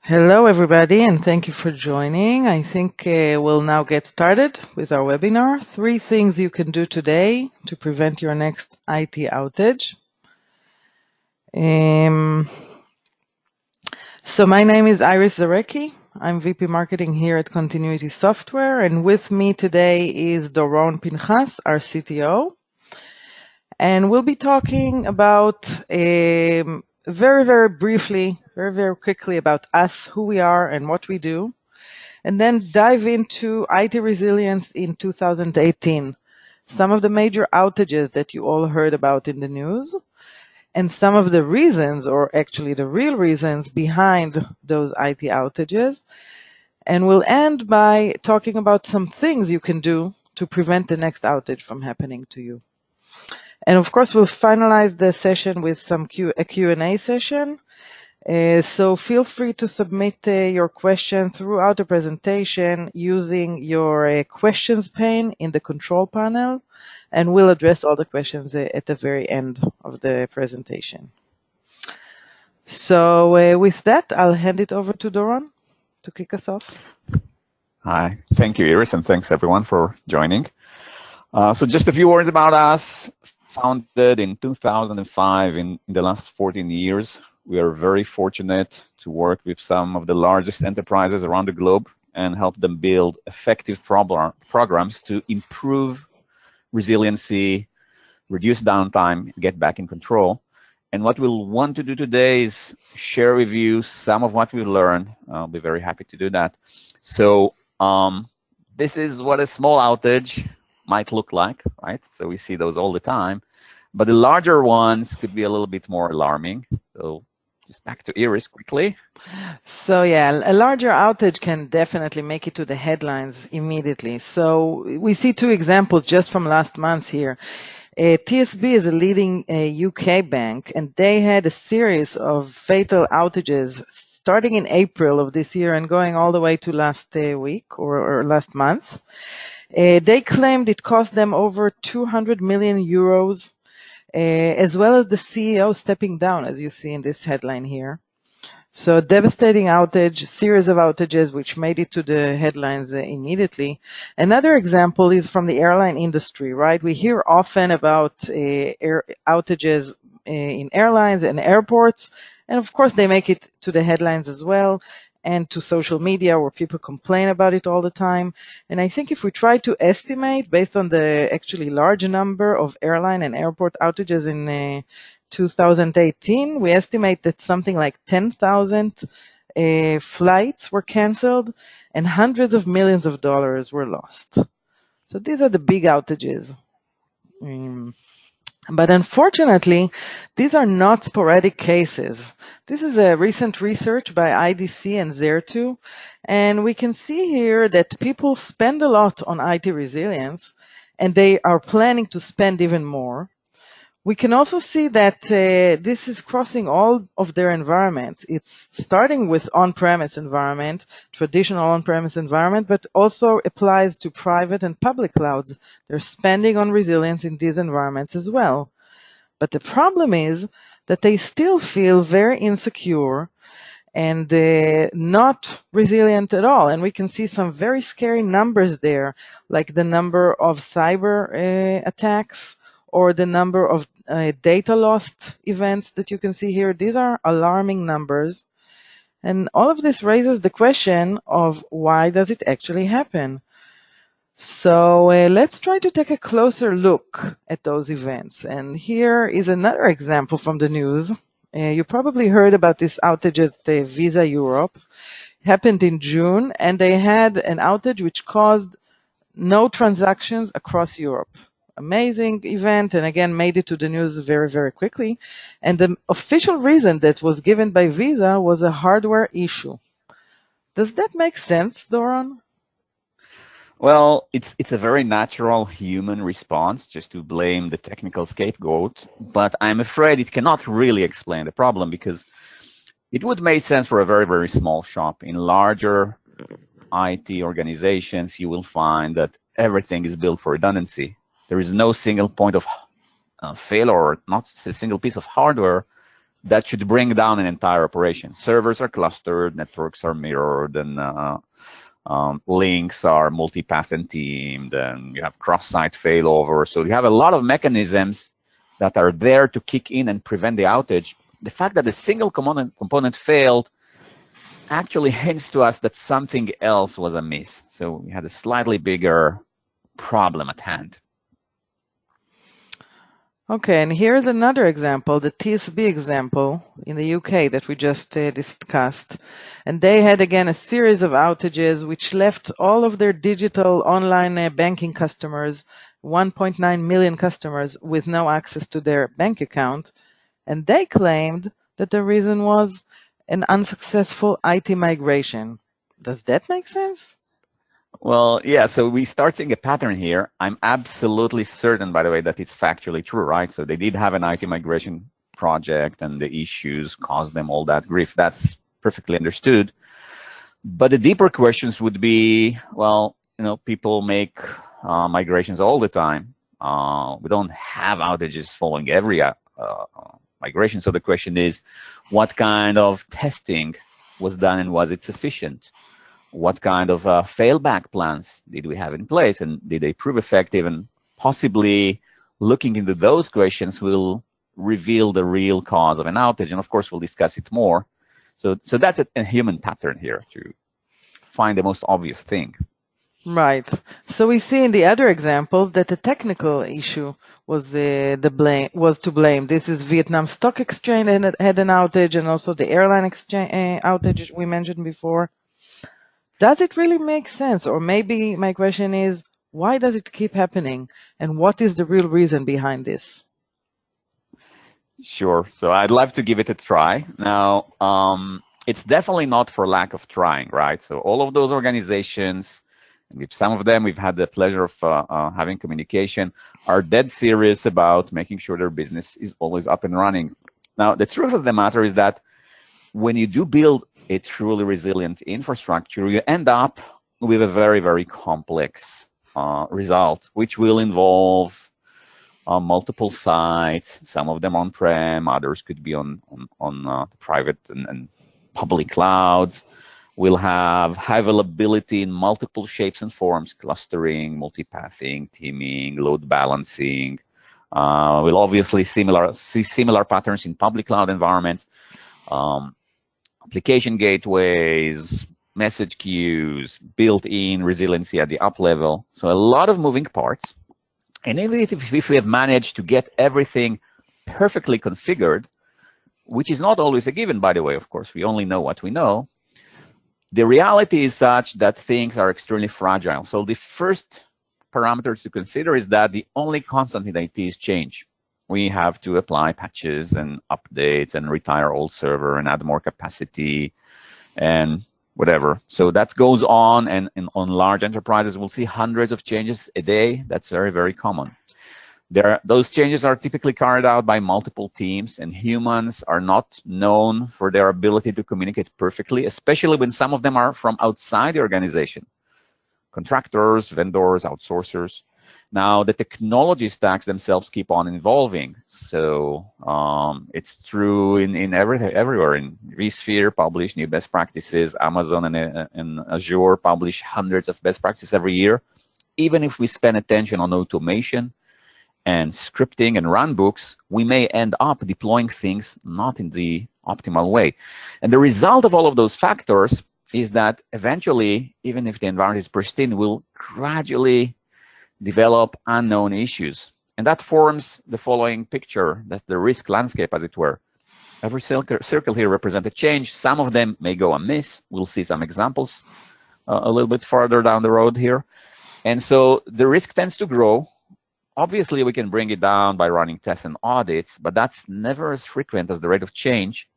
Hello, everybody, and thank you for joining. I think we'll now get started with our webinar. 3 things you can do today to prevent your next IT outage. So my name is Iris Zarecki. I'm VP Marketing here at Continuity Software, and with me today is Doron Pinhas, our CTO. And we'll be talking about very briefly, very quickly about us, who we are and what we do, and then dive into IT resilience in 2018, some of the major outages that you all heard about in the news, and some of the reasons, or actually the real reasons behind those IT outages. And we'll end by talking about some things you can do to prevent the next outage from happening to you. And of course, we'll finalize the session with a Q&A session. So feel free to submit your question throughout the presentation using your questions pane in the control panel, and we'll address all the questions at the very end of the presentation. So with that, I'll hand it over to Doron to kick us off. Hi, thank you, Iris, and thanks everyone for joining. So just a few words about us. Founded in 2005, in the last 14 years, we are very fortunate to work with some of the largest enterprises around the globe and help them build effective programs to improve resiliency, reduce downtime, get back in control. And what we'll want to do today is share with you some of what we learned. I'll be very happy to do that. So this is what a small outage might look like, right? So we see those all the time. But the larger ones could be a little bit more alarming. So just back to Iris quickly. So yeah, a larger outage can definitely make it to the headlines immediately. So we see 2 examples just from last month here. TSB is a leading UK bank, and they had a series of fatal outages starting in April of this year and going all the way to last week or last month. They claimed it cost them over 200 million euros, as well as the CEO stepping down, as you see in this headline here. So devastating outage, series of outages which made it to the headlines immediately. Another example is from the airline industry, right? We hear often about outages in airlines and airports, and of course they make it to the headlines as well, and to social media where people complain about it all the time. And I think if we try to estimate based on the actually large number of airline and airport outages in 2018, we estimate that something like 10,000 flights were canceled and hundreds of millions of dollars were lost. So these are the big outages. But unfortunately, these are not sporadic cases. This is a recent research by IDC and Zarecki, and we can see here that people spend a lot on IT resilience, and they are planning to spend even more. We can also see that this is crossing all of their environments. It's starting with on-premise environment, traditional on-premise environment, but also applies to private and public clouds. They're spending on resilience in these environments as well. But the problem is that they still feel very insecure and not resilient at all. And we can see some very scary numbers there, like the number of cyber attacks, or the number of data lost events that you can see here. These are alarming numbers. And all of this raises the question of why does it actually happen? So let's try to take a closer look at those events. And here is another example from the news. You probably heard about this outage at Visa Europe. It happened in June, and they had an outage which caused no transactions across Europe. Amazing event, and again made it to the news very quickly. And the official reason that was given by Visa was a hardware issue. Does that make sense, Doron? Well, it's a very natural human response just to blame the technical scapegoat, but I'm afraid it cannot really explain the problem, because it would make sense for a very small shop. In larger IT organizations, you will find that everything is built for redundancy. There is no single point of failure, or not a single piece of hardware that should bring down an entire operation. Servers are clustered, networks are mirrored, and links are multipath and teamed, and you have cross-site failover. So you have a lot of mechanisms that are there to kick in and prevent the outage. The fact that a single component failed actually hints to us that something else was amiss. So we had a slightly bigger problem at hand. Okay, and here's another example, the TSB example in the UK that we just discussed. And they had, again, a series of outages which left all of their digital online banking customers, 1.9 million customers, with no access to their bank account. And they claimed that the reason was an unsuccessful IT migration. Does that make sense? Well, yeah, so we start seeing a pattern here. I'm absolutely certain, by the way, that it's factually true, right? So they did have an IT migration project and the issues caused them all that grief. That's perfectly understood. But the deeper questions would be, well, people make migrations all the time. We don't have outages following every migration. So the question is, what kind of testing was done and was it sufficient? What kind of failback plans did we have in place, and did they prove effective? And possibly looking into those questions will reveal the real cause of an outage. And of course, we'll discuss it more. So that's a human pattern here to find the most obvious thing. Right. So we see in the other examples that the technical issue was to blame. This is Vietnam Stock Exchange had an outage, and also the airline exchange outage we mentioned before. Does it really make sense? Or maybe my question is, why does it keep happening? And what is the real reason behind this? Sure. So I'd love to give it a try. Now, it's definitely not for lack of trying, right? So all of those organizations, with some of them we've had the pleasure of having communication, are dead serious about making sure their business is always up and running. Now, the truth of the matter is that when you do build a truly resilient infrastructure, you end up with a very, very complex result, which will involve multiple sites, some of them on-prem, others could be on private and public clouds. We'll have high availability in multiple shapes and forms, clustering, multipathing, teaming, load balancing. We'll obviously see similar patterns in public cloud environments. Application gateways, message queues, built-in resiliency at the up level. So a lot of moving parts. And even if we have managed to get everything perfectly configured, which is not always a given, by the way, of course, we only know what we know, the reality is such that things are extremely fragile. So the first parameter to consider is that the only constant in IT is change. We have to apply patches and updates and retire old server and add more capacity and whatever. So that goes on, and on large enterprises, we'll see hundreds of changes a day. That's very, very common. Those changes are typically carried out by multiple teams, and humans are not known for their ability to communicate perfectly, especially when some of them are from outside the organization. Contractors, vendors, outsourcers. Now, the technology stacks themselves keep on evolving. So it's true in everywhere. In vSphere publish new best practices. Amazon and Azure publish hundreds of best practices every year. Even if we spend attention on automation and scripting and runbooks, we may end up deploying things not in the optimal way. And the result of all of those factors is that eventually, even if the environment is pristine, we'll gradually develop unknown issues. And that forms the following picture. That's the risk landscape, as it were. Every circle here represents a change. Some of them may go amiss. We'll see some examples a little bit farther down the road here. And so the risk tends to grow. Obviously, we can bring it down by running tests and audits, but that's never as frequent as the rate of change.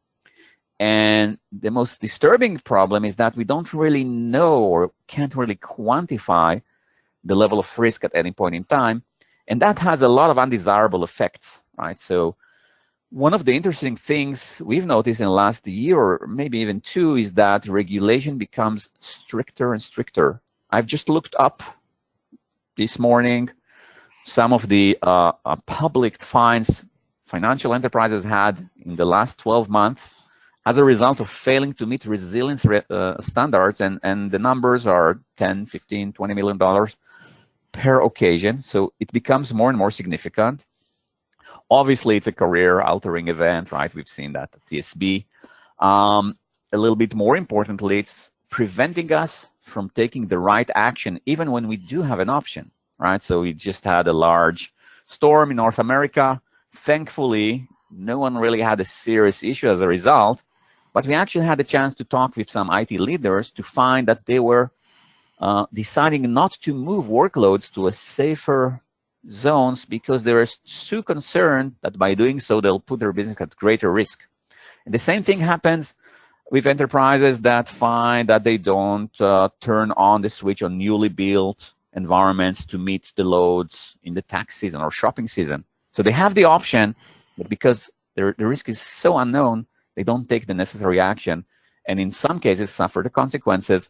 And the most disturbing problem is that we don't really know or can't really quantify the level of risk at any point in time. And that has a lot of undesirable effects, right? So one of the interesting things we've noticed in the last year, or maybe even two, is that regulation becomes stricter and stricter. I've just looked up this morning some of the public fines financial enterprises had in the last 12 months as a result of failing to meet resilience standards, and the numbers are 10, 15, $20 million per occasion. So it becomes more and more significant. Obviously, it's a career-altering event, right? We've seen that at TSB. A little bit more importantly, it's preventing us from taking the right action, even when we do have an option, right? So we just had a large storm in North America. Thankfully, no one really had a serious issue as a result, but we actually had a chance to talk with some IT leaders to find that they were deciding not to move workloads to a safer zones because they were so concerned that by doing so, they'll put their business at greater risk. And the same thing happens with enterprises that find that they don't turn on the switch on newly built environments to meet the loads in the tax season or shopping season. So they have the option, but because the risk is so unknown, they don't take the necessary action, and in some cases suffer the consequences.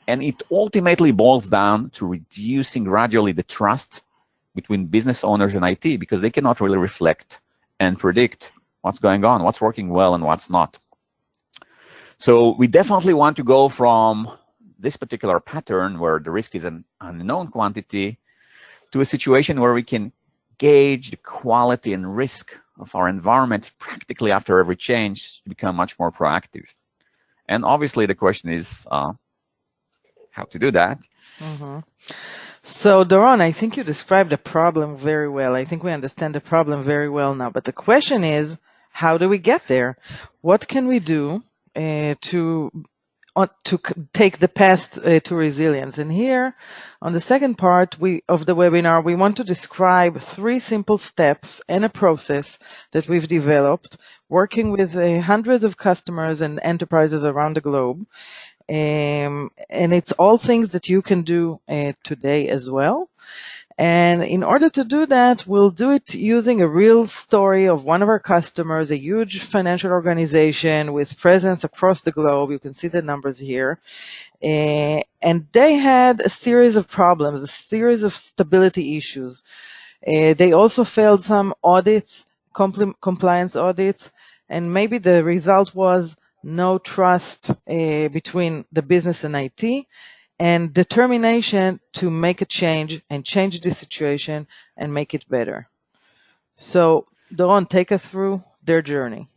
And it ultimately boils down to reducing gradually the trust between business owners and IT, because they cannot really reflect and predict what's going on, what's working well and what's not. So we definitely want to go from this particular pattern where the risk is an unknown quantity to a situation where we can gauge the quality and risk of our environment practically after every change to become much more proactive. And obviously the question is how to do that. Mm-hmm. So, Doron, I think you described the problem very well. I think we understand the problem very well now. But the question is, how do we get there? What can we do to take the path to resilience? And here, on the second part of the webinar, we want to describe 3 simple steps and a process that we've developed, working with hundreds of customers and enterprises around the globe. And it's all things that you can do today as well. And in order to do that, we'll do it using a real story of one of our customers, a huge financial organization with presence across the globe. You can see the numbers here. And they had a series of problems, a series of stability issues. They also failed some audits, compliance audits, and maybe the result was no trust between the business and IT, and determination to make a change and change the situation and make it better. So, Doron, take us through their journey.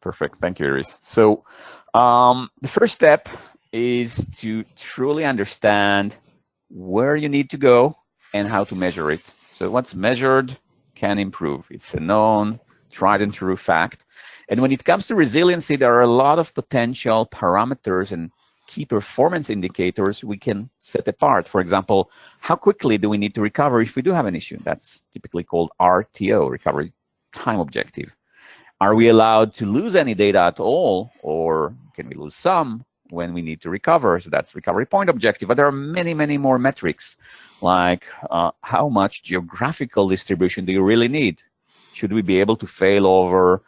Perfect. Thank you, Iris. So the first step is to truly understand where you need to go and how to measure it. So what's measured can improve. It's a known, tried and true fact. And when it comes to resiliency, there are a lot of potential parameters and key performance indicators we can set apart. For example, how quickly do we need to recover if we do have an issue? That's typically called RTO, recovery time objective. Are we allowed to lose any data at all, or can we lose some when we need to recover? So that's recovery point objective. But there are many, many more metrics, like how much geographical distribution do you really need? Should we be able to fail over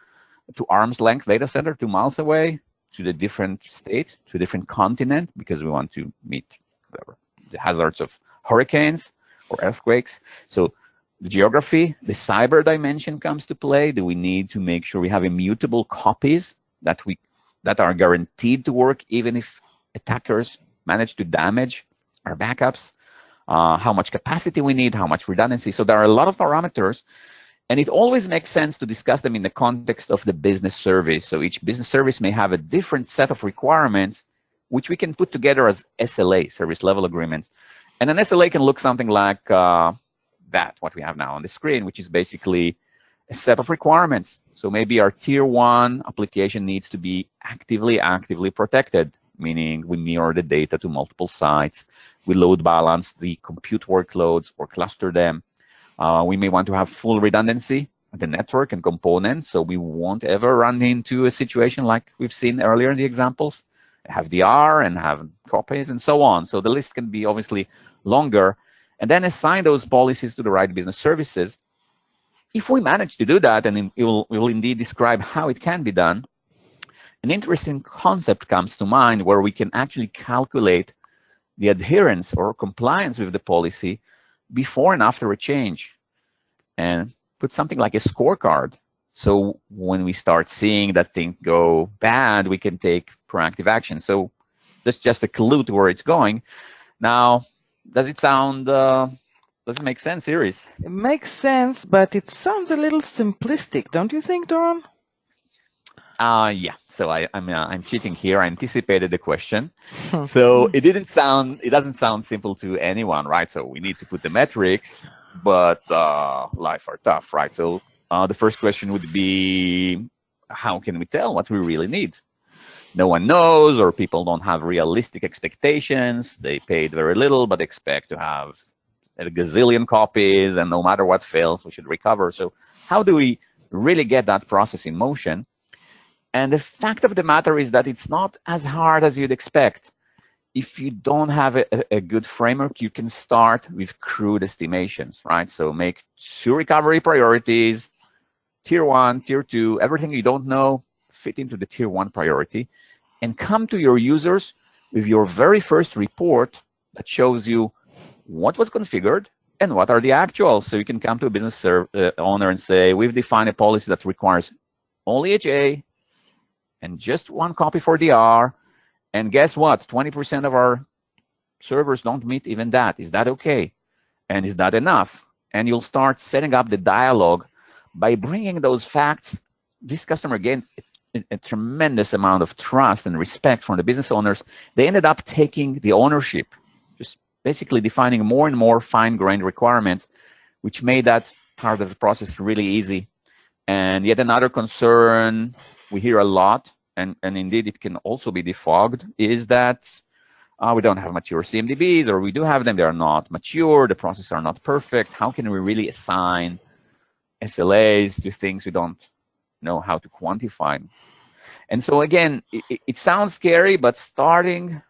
to arm's length data center 2 miles away, to the different state, to a different continent, because we want to meet the hazards of hurricanes or earthquakes? So the geography, the cyber dimension comes to play. Do we need to make sure we have immutable copies that are guaranteed to work even if attackers manage to damage our backups? How much capacity we need, how much redundancy. So there are a lot of parameters, and it always makes sense to discuss them in the context of the business service. So each business service may have a different set of requirements, which we can put together as SLA, service level agreements. And an SLA can look something like what we have now on the screen, which is basically a set of requirements. So maybe our tier 1 application needs to be actively protected, meaning we mirror the data to multiple sites, we load balance the compute workloads or cluster them. We may want to have full redundancy of the network and components, so we won't ever run into a situation like we've seen earlier in the examples, have DR and have copies and so on. So the list can be obviously longer, and then assign those policies to the right business services. If we manage to do that, and we will indeed describe how it can be done, an interesting concept comes to mind where we can actually calculate the adherence or compliance with the policy before and after a change. And put something like a scorecard. So when we start seeing that things go bad, we can take proactive action. So that's just a clue to where it's going. Now, does it make sense, Iris? It makes sense, but it sounds a little simplistic, don't you think, Doron? Yeah. So I'm cheating here. I anticipated the question. So it doesn't sound simple to anyone, right? So we need to put the metrics, but life are tough, right? So the first question would be, how can we tell what we really need? No one knows, or people don't have realistic expectations. They paid very little, but expect to have a gazillion copies, and no matter what fails, we should recover. So how do we really get that process in motion? And the fact of the matter is that it's not as hard as you'd expect. If you don't have a good framework, you can start with crude estimations, right? So make 2 recovery priorities, tier 1, tier 2, everything you don't know fit into the tier 1 priority, and come to your users with your very first report that shows you what was configured and what are the actuals. So you can come to a business owner and say, we've defined a policy that requires only HA and just 1 copy for DR. And guess what? 20% of our servers don't meet even that. Is that okay? And is that enough? And you'll start setting up the dialogue by bringing those facts. This customer gained a tremendous amount of trust and respect from the business owners. They ended up taking the ownership, just basically defining more and more fine-grained requirements, which made that part of the process really easy. And yet another concern we hear a lot, and indeed it can also be defogged, is that we don't have mature CMDBs, or we do have them, they are not mature, the processes are not perfect. How can we really assign SLAs to things we don't know how to quantify? And so again, it sounds scary, but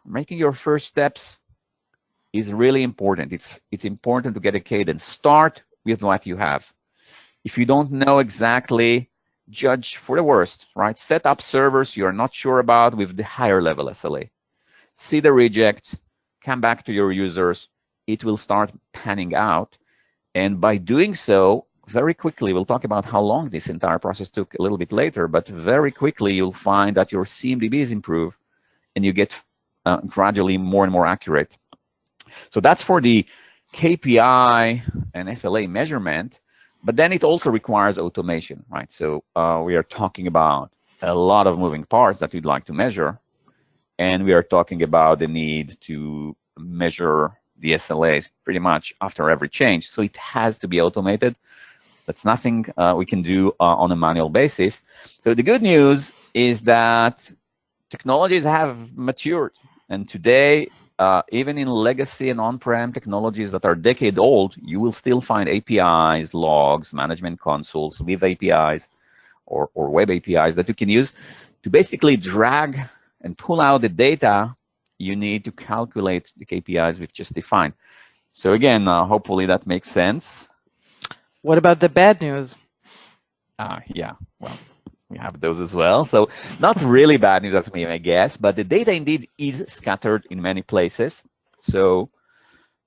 making your first steps is really important. It's important to get a cadence. Start with what you have. If you don't know exactly, judge for the worst, right? Set up servers you're not sure about with the higher level SLA. See the rejects, come back to your users. It will start panning out. And by doing so, very quickly, we'll talk about how long this entire process took a little bit later, but very quickly you'll find that your CMDBs improve and you get gradually more and more accurate. So that's for the KPI and SLA measurement, but then it also requires automation, right? So we are talking about a lot of moving parts that we'd like to measure, and we are talking about the need to measure the SLAs pretty much after every change. So it has to be automated. That's nothing we can do on a manual basis. So the good news is that technologies have matured. And today, even in legacy and on-prem technologies that are decade old, you will still find APIs, logs, management consoles with APIs or web APIs that you can use to basically drag and pull out the data you need to calculate the KPIs we've just defined. So again, hopefully that makes sense. What about the bad news? Yeah, well, we have those as well. So not really bad news, I guess, but the data indeed is scattered in many places. So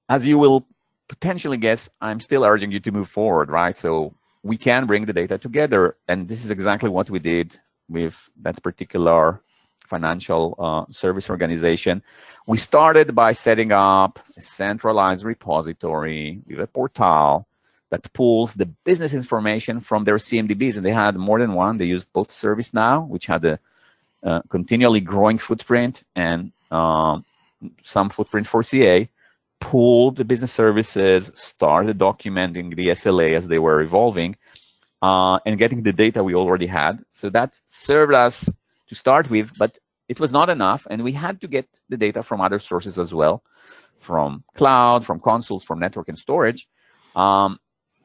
as you will potentially guess, I'm still urging you to move forward, right? So we can bring the data together, and this is exactly what we did with that particular financial service organization. We started by setting up a centralized repository with a portal that pulls the business information from their CMDBs, and they had more than one. They used both ServiceNow, which had a continually growing footprint, and some footprint for CA, pulled the business services, started documenting the SLA as they were evolving, and getting the data we already had. So that served us to start with, but it was not enough, and we had to get the data from other sources as well, from cloud, from consoles, from network and storage.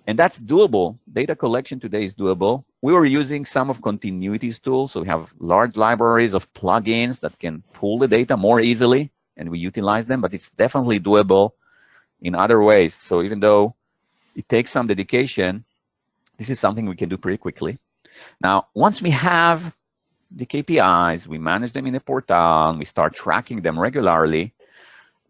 And that's doable. Data collection today is doable. We were using some of Continuity's tools, so we have large libraries of plugins that can pull the data more easily, and we utilize them, but it's definitely doable in other ways. So even though it takes some dedication, this is something we can do pretty quickly. Now, once we have the KPIs, we manage them in a portal, and we start tracking them regularly,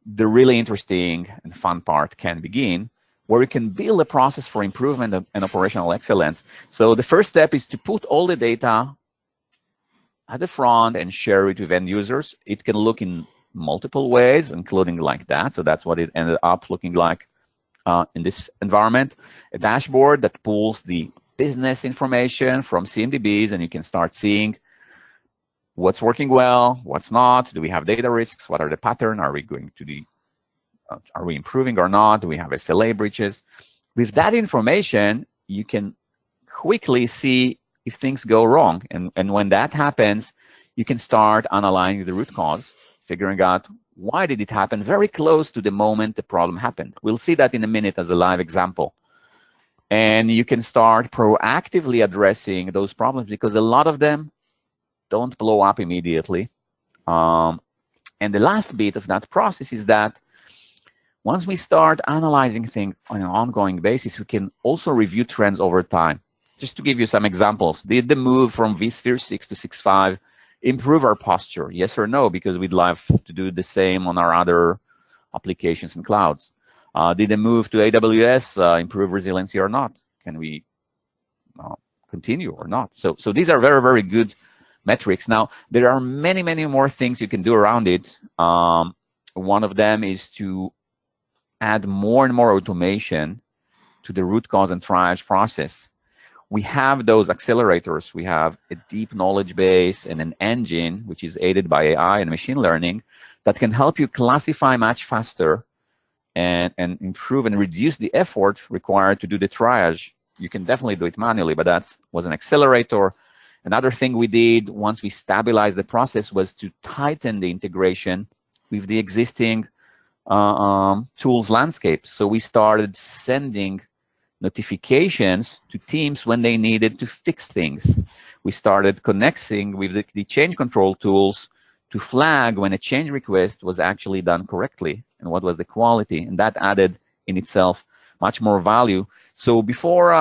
the really interesting and fun part can begin, where we can build a process for improvement and operational excellence. So the first step is to put all the data at the front and share it with end users. It can look in multiple ways, including like that. So that's what it ended up looking like in this environment. A dashboard that pulls the business information from CMDBs, and you can start seeing what's working well, what's not. Do we have data risks? What are the patterns? Are we going to the are we improving or not? Do we have SLA breaches? With that information, you can quickly see if things go wrong. And when that happens, you can start analyzing the root cause, figuring out why did it happen very close to the moment the problem happened. We'll see that in a minute as a live example. And you can start proactively addressing those problems because a lot of them don't blow up immediately. And the last bit of that process is that once we start analyzing things on an ongoing basis, we can also review trends over time. Just to give you some examples, did the move from vSphere 6 to 6.5 improve our posture? Yes or no? Because we'd love to do the same on our other applications and clouds. Did the move to AWS improve resiliency or not? Can we continue or not? So these are very, very good metrics. Now, there are many, many more things you can do around it. One of them is to add more and more automation to the root cause and triage process. We have those accelerators. We have a deep knowledge base and an engine, which is aided by AI and machine learning, that can help you classify much faster and improve and reduce the effort required to do the triage. You can definitely do it manually, but that was an accelerator. Another thing we did once we stabilized the process was to tighten the integration with the existing tools landscape. So we started sending notifications to teams when they needed to fix things. We started connecting with the change control tools to flag when a change request was actually done correctly and what was the quality. And that added in itself much more value. So before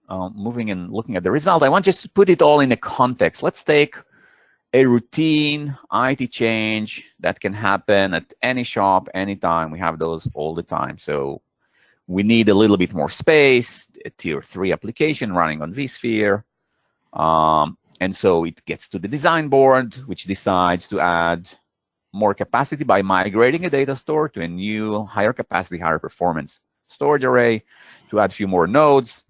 moving and looking at the result, I want just to put it all in a context. Let's take a routine IT change that can happen at any shop, anytime. We have those all the time. So we need a little bit more space, a tier 3 application running on vSphere. And so it gets to the design board, which decides to add more capacity by migrating a data store to a new higher capacity, higher performance storage array to add a few more nodes.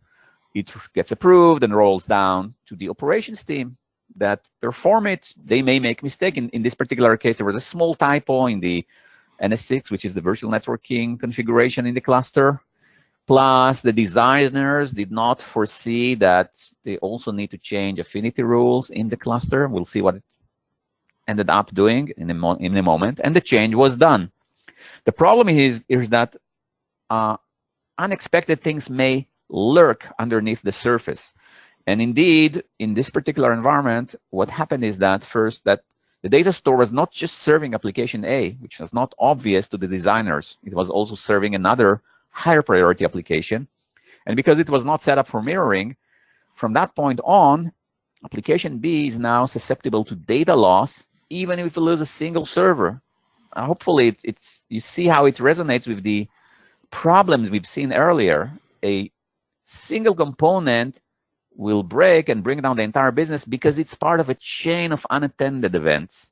It gets approved and rolls down to the operations team that perform it. They may make mistake. In this particular case, there was a small typo in the NS6, which is the virtual networking configuration in the cluster. Plus, the designers did not foresee that they also need to change affinity rules in the cluster. We'll see what it ended up doing in a moment. And the change was done. The problem is that unexpected things may lurk underneath the surface. And indeed, in this particular environment, what happened is that first, that the data store was not just serving application A, which was not obvious to the designers. It was also serving another higher priority application. And because it was not set up for mirroring, from that point on, application B is now susceptible to data loss, even if we lose a single server. Hopefully, you see how it resonates with the problems we've seen earlier. A single component will break and bring down the entire business because it's part of a chain of unattended events,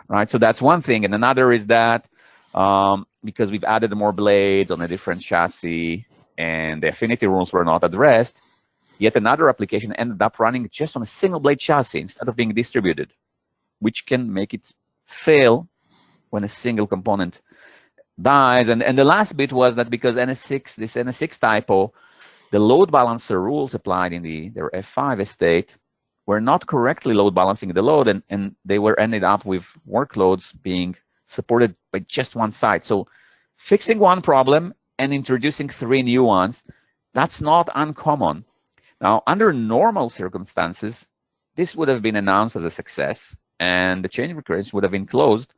right? So that's one thing. And another is that because we've added more blades on a different chassis and the affinity rules were not addressed, yet another application ended up running just on a single blade chassis instead of being distributed, which can make it fail when a single component dies. And the last bit was that because this NS6 typo, the load balancer rules applied in their F5 estate were not correctly load balancing the load, and they were ended up with workloads being supported by just one side. So fixing one problem and introducing 3 new ones, that's not uncommon. Now, under normal circumstances, this would have been announced as a success, and the change request would have been closed,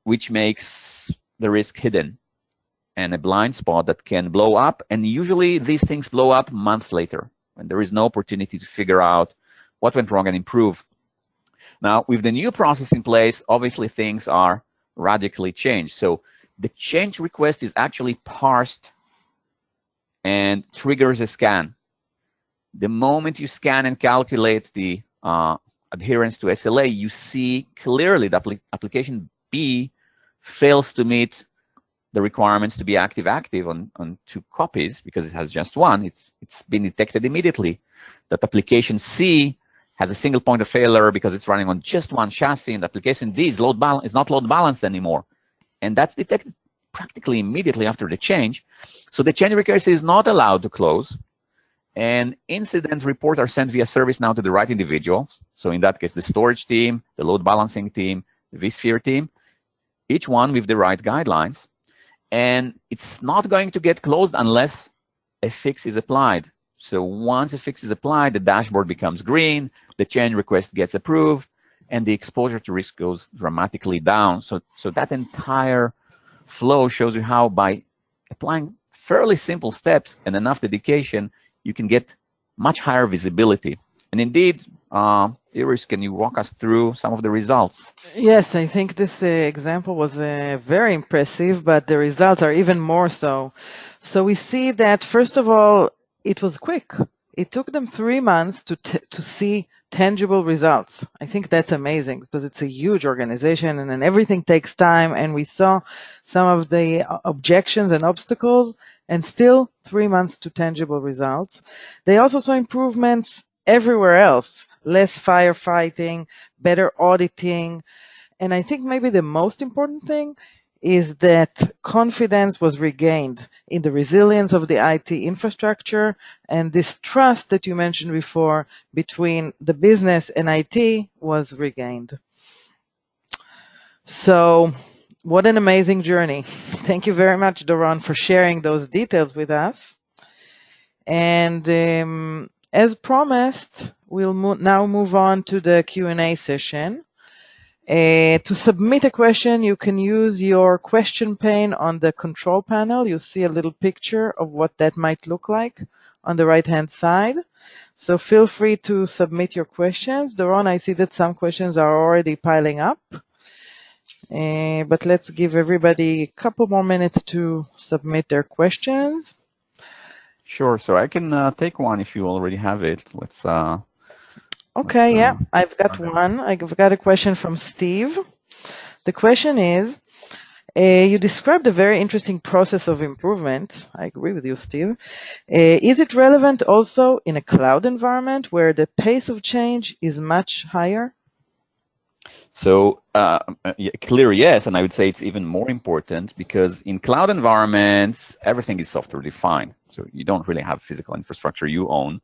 which makes the risk hidden and a blind spot that can blow up. And usually these things blow up months later when there is no opportunity to figure out what went wrong and improve. Now, with the new process in place, obviously things are radically changed. So the change request is actually parsed and triggers a scan. The moment you scan and calculate the adherence to SLA, you see clearly the application B fails to meet the requirements to be active-active on 2 copies because it has just 1. It's been detected immediately. That application C has a single point of failure because it's running on just 1 chassis, and application D is not load balanced anymore. And that's detected practically immediately after the change. So the change request is not allowed to close. And incident reports are sent via ServiceNow to the right individuals. So in that case, the storage team, the load balancing team, the vSphere team, each one with the right guidelines. And it's not going to get closed unless a fix is applied. So once a fix is applied, the dashboard becomes green, the change request gets approved, and the exposure to risk goes dramatically down. So that entire flow shows you how by applying fairly simple steps and enough dedication, you can get much higher visibility. And indeed, Iris, can you walk us through some of the results? Yes, I think this example was very impressive, but the results are even more so. So we see that, first of all, it was quick. It took them 3 months to see tangible results. I think that's amazing because it's a huge organization and then everything takes time. And we saw some of the objections and obstacles and still 3 months to tangible results. They also saw improvements everywhere else, less firefighting, better auditing. And I think maybe the most important thing is that confidence was regained in the resilience of the IT infrastructure, and this trust that you mentioned before between the business and IT was regained. So what an amazing journey. Thank you very much, Doron, for sharing those details with us. And as promised, we'll now move on to the Q&A session. To submit a question, you can use your question pane on the control panel. You see a little picture of what that might look like on the right-hand side. So feel free to submit your questions. Doron, I see that some questions are already piling up. But let's give everybody a couple more minutes to submit their questions. Sure. So I can take one if you already have it. Let's. Okay, yeah, I've got one. I've got a question from Steve. The question is, you described a very interesting process of improvement. I agree with you, Steve. Is it relevant also in a cloud environment where the pace of change is much higher? So clear, yes, and I would say it's even more important because in cloud environments, everything is software defined. So you don't really have physical infrastructure you own.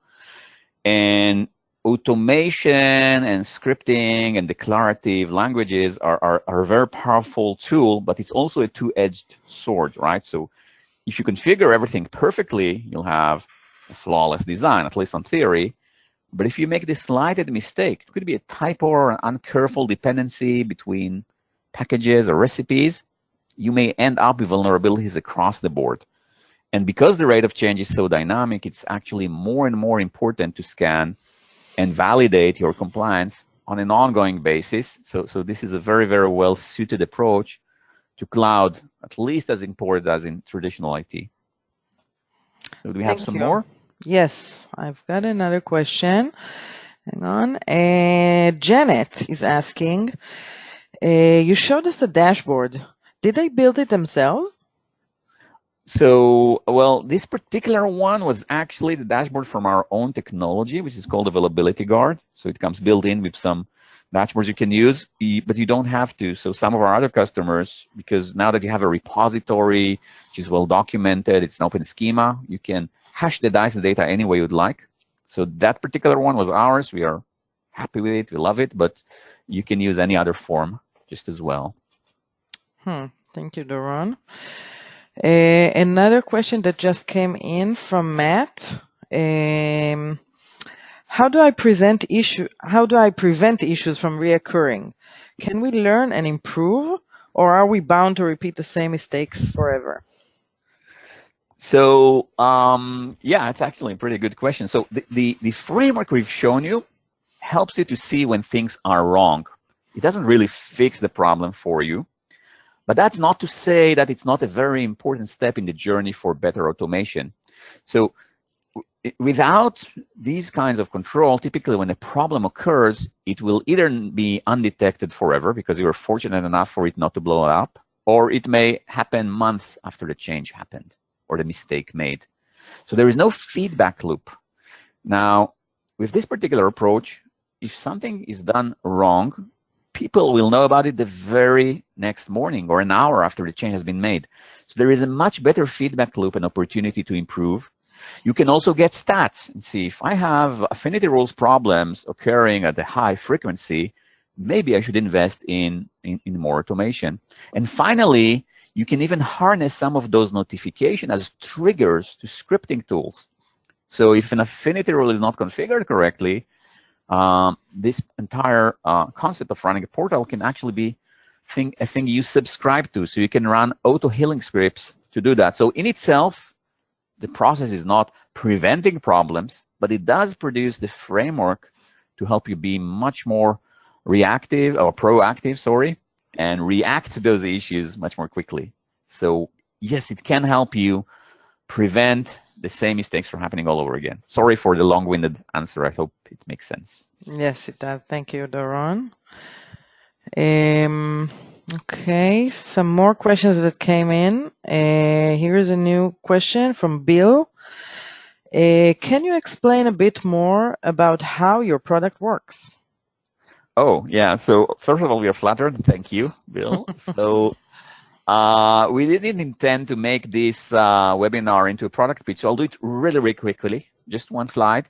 And automation and scripting and declarative languages are a very powerful tool, but it's also a two-edged sword, right? So if you configure everything perfectly, you'll have a flawless design, at least on theory. But if you make the slightest mistake, it could be a typo or an uncareful dependency between packages or recipes, you may end up with vulnerabilities across the board. And because the rate of change is so dynamic, it's actually more and more important to scan and validate your compliance on an ongoing basis. So this is a very, very well-suited approach to cloud, at least as important as in traditional IT. So do we have some more? Yes, I've got another question. Hang on. Janet is asking, you showed us a dashboard. Did they build it themselves? So, well, this particular one was actually the dashboard from our own technology, which is called Availability Guard. So it comes built in with some dashboards you can use, but you don't have to. So some of our other customers, because now that you have a repository, which is well documented, it's an open schema, you can hash the dice data any way you'd like. So that particular one was ours. We are happy with it. We love it, but you can use any other form just as well. Thank you, Doron. Another question that just came in from Matt. How do I prevent issues from reoccurring? Can we learn and improve, or are we bound to repeat the same mistakes forever? So yeah, it's actually a pretty good question. So the framework we've shown you helps you to see when things are wrong. It doesn't really fix the problem for you, But that's not to say that it's not a very important step in the journey for better automation. So without these kinds of control, typically when a problem occurs, it will either be undetected forever because you were fortunate enough for it not to blow up, or it may happen months after the change happened or the mistake made. So there is no feedback loop. Now, with this particular approach, if something is done wrong, people will know about it the very next morning or an hour after the change has been made. So there is a much better feedback loop and opportunity to improve. You can also get stats and see if I have affinity rules problems occurring at a high frequency, maybe I should invest in more automation. And finally, you can even harness some of those notifications as triggers to scripting tools. So if an affinity rule is not configured correctly, this entire concept of running a portal can actually be a thing you subscribe to. So you can run auto-healing scripts to do that. So in itself, the process is not preventing problems, but it does produce the framework to help you be much more reactive or proactive, and react to those issues much more quickly. So yes, it can help you prevent the same mistakes from happening all over again. Sorry for the long-winded answer. I hope it makes sense. Yes, it does. Thank you, Doron. Okay, some more questions that came in. Here's a new question from Bill. Can you explain a bit more about how your product works? Oh, yeah. So first of all, we are flattered. Thank you, Bill. So we didn't intend to make this webinar into a product pitch, so I'll do it really, really quickly, just one slide.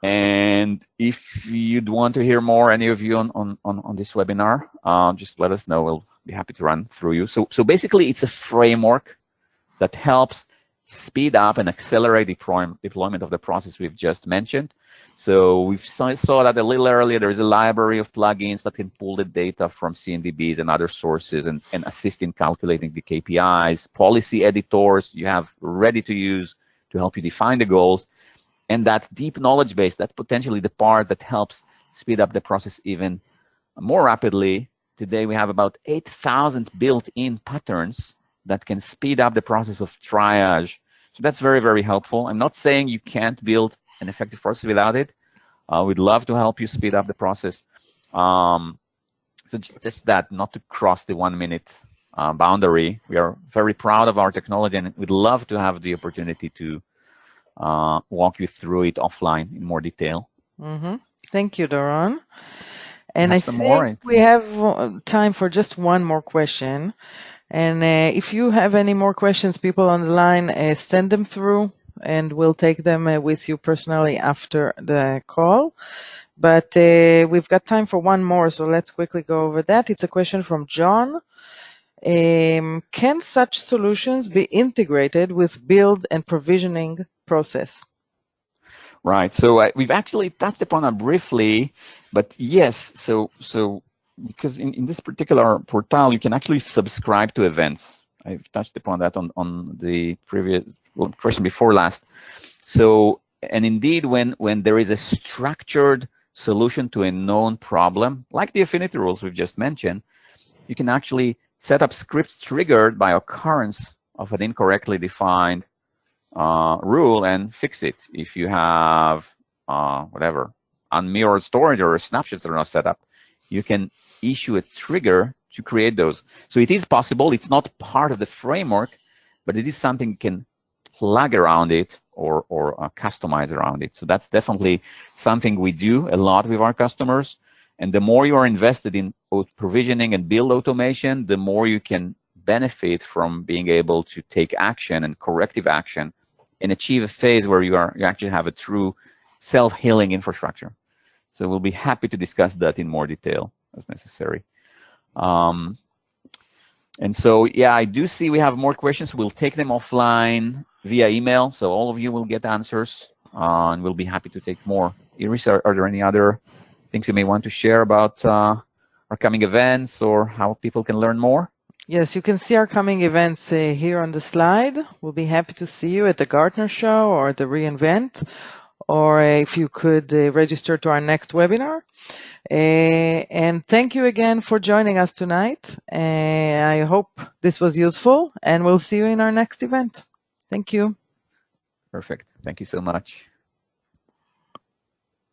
And if you'd want to hear more, any of you on this webinar, just let us know. We'll be happy to run through you. So basically, it's a framework that helps speed up and accelerate deployment of the process we've just mentioned. So we saw that a little earlier. There is a library of plugins that can pull the data from CNDBs and other sources and assist in calculating the KPIs. Policy editors you have ready to use to help you define the goals. And that deep knowledge base, that's potentially the part that helps speed up the process even more rapidly. Today, we have about 8,000 built-in patterns that can speed up the process of triage. So that's very, very helpful. I'm not saying you can't build an effective process without it. We'd love to help you speed up the process. So just that, not to cross the 1 minute boundary. We are very proud of our technology, and we'd love to have the opportunity to walk you through it offline in more detail. Mm-hmm. Thank you, Doron. And I think we have time for just one more question. And if you have any more questions, people on the line, send them through, and we'll take them with you personally after the call. But we've got time for one more, so let's quickly go over that. It's a question from John. Can such solutions be integrated with build and provisioning process? Right. So we've actually touched upon it briefly, but yes. So because in this particular portal, you can actually subscribe to events. I've touched upon that on the previous question before last. So, and indeed, when there is a structured solution to a known problem, like the affinity rules we've just mentioned, you can actually set up scripts triggered by occurrence of an incorrectly defined rule and fix it. If you have whatever, unmirrored storage or snapshots that are not set up, you can issue a trigger to create those. So it is possible. It's not part of the framework, but it is something you can plug around it or customize around it. So that's definitely something we do a lot with our customers. And the more you are invested in provisioning and build automation, the more you can benefit from being able to take action and corrective action and achieve a phase where you actually have a true self-healing infrastructure. So we'll be happy to discuss that in more detail as necessary. And so, yeah, I do see we have more questions. We'll take them offline via email, so all of you will get answers, and we'll be happy to take more. Iris, are there any other things you may want to share about our coming events or how people can learn more? Yes, you can see our coming events here on the slide. We'll be happy to see you at the Gartner Show or at the reInvent, or if you could register to our next webinar. And thank you again for joining us tonight. I hope this was useful, and we'll see you in our next event. Thank you. Perfect. Thank you so much.